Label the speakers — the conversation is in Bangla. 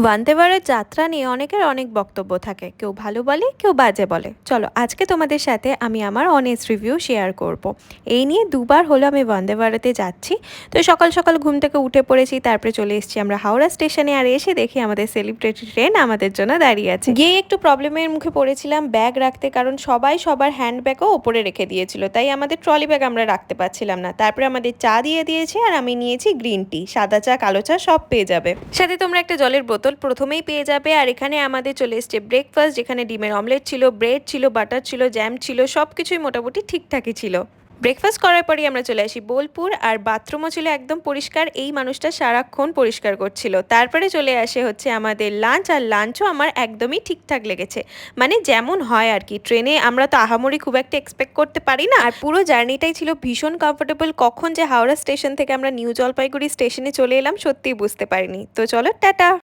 Speaker 1: বন্দে ভারত যাত্রা নিয়ে অনেকের অনেক বক্তব্য থাকে, কেউ ভালো বলে কেউ বাজে বলে। চলো আজকে তোমাদের সাথে আমি আমার অনেস্ট রিভিউ শেয়ার করব। এই নিয়ে দুবার হলো আমি বন্দে ভারতে যাচ্ছি। তো সকাল সকাল ঘুম থেকে উঠে পড়েছি, তারপরে চলে এসেছি আমরা হাওড়া স্টেশনে। আর এসে দেখি আমাদের সেলিব্রিটি ট্রেন আমাদের জন্য দাঁড়িয়ে আছে। গিয়ে একটু প্রবলেমের মুখে পড়েছিলাম ব্যাগ রাখতে, কারণ সবাই সবার হ্যান্ড ব্যাগও ওপরে রেখে দিয়েছিল, তাই আমাদের ট্রলি ব্যাগ আমরা রাখতে পারছিলাম না। তারপরে আমাদের চা দিয়ে দিয়েছে, আর আমি নিয়েছি গ্রিন টি, সাদা চা কালো চা সব পেয়ে যাবে, সাথে তোমরা একটা জলের বোতল প্রথমেই পেয়ে যাবে। আর এখানে আমাদের চলে এসছে ব্রেকফাস্ট, যেখানে ডিমের অমলেট ছিল, ব্রেড ছিল, বাটার ছিল, জ্যাম ছিল, সব কিছুই মোটামুটি ঠিকঠাকই ছিল। ব্রেকফাস্ট করার পরই আমরা চলে আসি বোলপুর, আর বাথরুমও ছিল একদম পরিষ্কার, এই মানুষটা সারাক্ষণ পরিষ্কার করছিল। তারপরে চলে আসে হচ্ছে আমাদের লাঞ্চ, আর লাঞ্চও আমার একদমই ঠিকঠাক লেগেছে, মানে যেমন হয় আর কি। ট্রেনে আমরা তো আহামরি খুব একটা এক্সপেক্ট করতে পারি না, আর পুরো জার্নিটাই ছিল ভীষণ কমফোর্টেবল। কখন যে হাওড়া স্টেশন থেকে আমরা নিউ জলপাইগুড়ি স্টেশনে চলে এলাম সত্যিই বুঝতে পারিনি। তো চলো টাটা।